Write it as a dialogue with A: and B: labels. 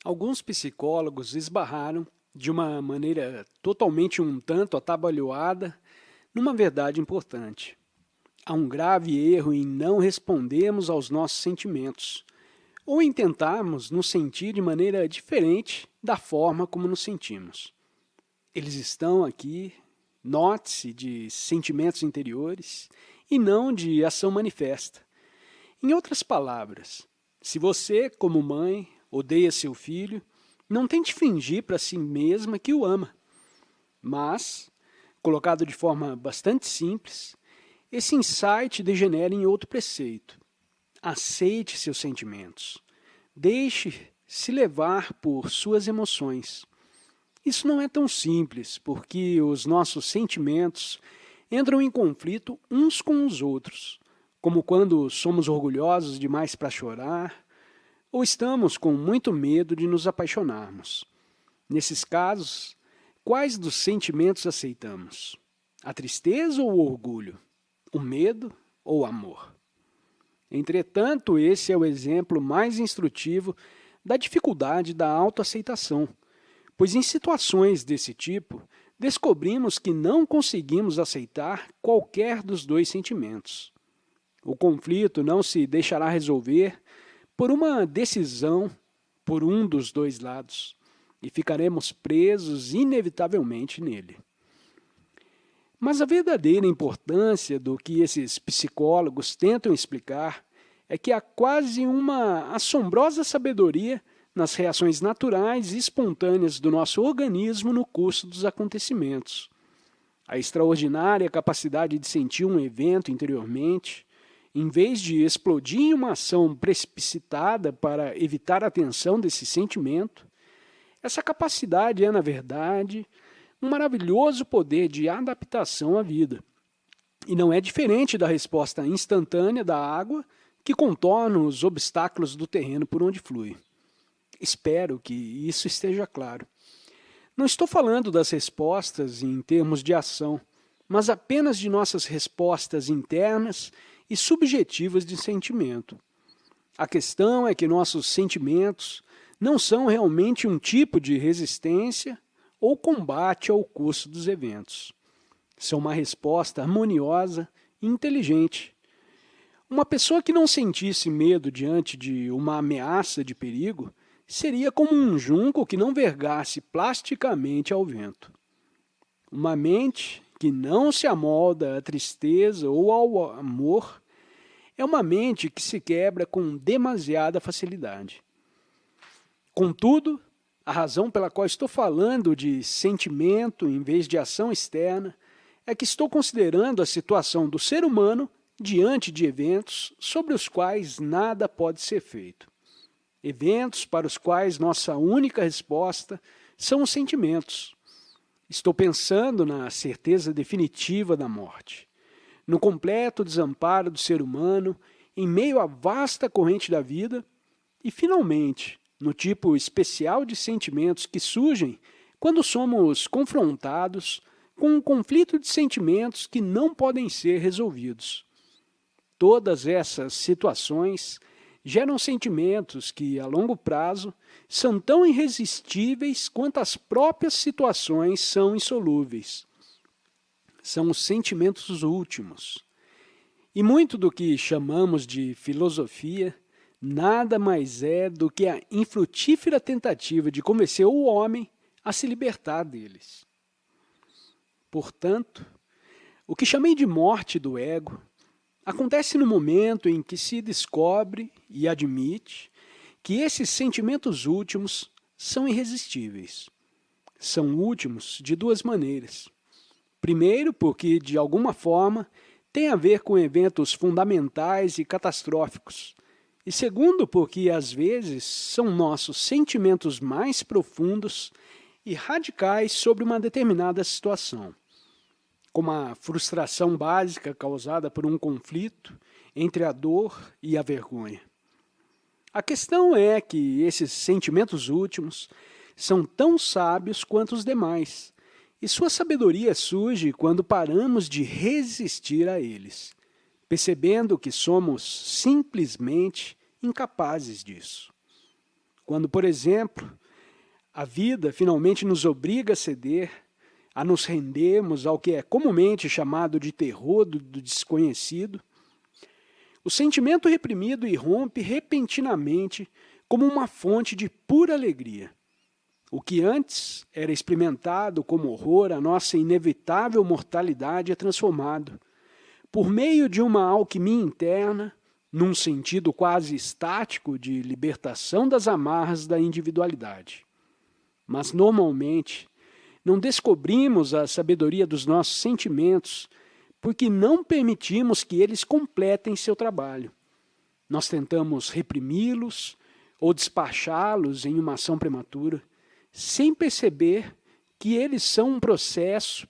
A: Alguns psicólogos esbarraram, de uma maneira totalmente um tanto atabalhoada, numa verdade importante. Há um grave erro em não respondermos aos nossos sentimentos, ou em tentarmos nos sentir de maneira diferente da forma como nos sentimos. Eles estão aqui, note-se, de sentimentos interiores e não de ação manifesta. Em outras palavras, se você, como mãe, odeia seu filho, não tente fingir para si mesma que o ama. Mas, colocado de forma bastante simples, esse insight degenera em outro preceito. Aceite seus sentimentos. Deixe-se levar por suas emoções. Isso não é tão simples, porque os nossos sentimentos entram em conflito uns com os outros, como quando somos orgulhosos demais para chorar, ou estamos com muito medo de nos apaixonarmos. Nesses casos, quais dos sentimentos aceitamos? A tristeza ou o orgulho? O medo ou o amor? Entretanto, esse é o exemplo mais instrutivo da dificuldade da autoaceitação, pois em situações desse tipo, descobrimos que não conseguimos aceitar qualquer dos dois sentimentos. O conflito não se deixará resolver por uma decisão por um dos dois lados, e ficaremos presos inevitavelmente nele. Mas a verdadeira importância do que esses psicólogos tentam explicar é que há quase uma assombrosa sabedoria nas reações naturais e espontâneas do nosso organismo no curso dos acontecimentos. A extraordinária capacidade de sentir um evento interiormente, em vez de explodir em uma ação precipitada para evitar a tensão desse sentimento, essa capacidade é, na verdade, um maravilhoso poder de adaptação à vida. E não é diferente da resposta instantânea da água que contorna os obstáculos do terreno por onde flui. Espero que isso esteja claro. Não estou falando das respostas em termos de ação, mas apenas de nossas respostas internas e subjetivas de sentimento. A questão é que nossos sentimentos não são realmente um tipo de resistência ou combate ao curso dos eventos. São uma resposta harmoniosa e inteligente. Uma pessoa que não sentisse medo diante de uma ameaça de perigo seria como um junco que não vergasse plasticamente ao vento. Uma mente que não se amolda à tristeza ou ao amor é uma mente que se quebra com demasiada facilidade. Contudo, a razão pela qual estou falando de sentimento em vez de ação externa é que estou considerando a situação do ser humano diante de eventos sobre os quais nada pode ser feito. Eventos para os quais nossa única resposta são os sentimentos. Estou pensando na certeza definitiva da morte, no completo desamparo do ser humano em meio à vasta corrente da vida e, finalmente, no tipo especial de sentimentos que surgem quando somos confrontados com um conflito de sentimentos que não podem ser resolvidos. Todas essas situações geram sentimentos que, a longo prazo, são tão irresistíveis quanto as próprias situações são insolúveis. São os sentimentos últimos. E muito do que chamamos de filosofia nada mais é do que a infrutífera tentativa de convencer o homem a se libertar deles. Portanto, o que chamei de morte do ego acontece no momento em que se descobre e admite que esses sentimentos últimos são irresistíveis. São últimos de duas maneiras. Primeiro, porque, de alguma forma, tem a ver com eventos fundamentais e catastróficos. E segundo, porque, às vezes, são nossos sentimentos mais profundos e radicais sobre uma determinada situação, como a frustração básica causada por um conflito entre a dor e a vergonha. A questão é que esses sentimentos últimos são tão sábios quanto os demais, e sua sabedoria surge quando paramos de resistir a eles, percebendo que somos simplesmente incapazes disso. Quando, por exemplo, a vida finalmente nos obriga a ceder, a nos rendermos ao que é comumente chamado de terror do desconhecido, o sentimento reprimido irrompe repentinamente como uma fonte de pura alegria. O que antes era experimentado como horror, a nossa inevitável mortalidade é transformado, por meio de uma alquimia interna, num sentido quase estático de libertação das amarras da individualidade. Mas, normalmente, não descobrimos a sabedoria dos nossos sentimentos porque não permitimos que eles completem seu trabalho. Nós tentamos reprimi-los ou despachá-los em uma ação prematura, sem perceber que eles são um processo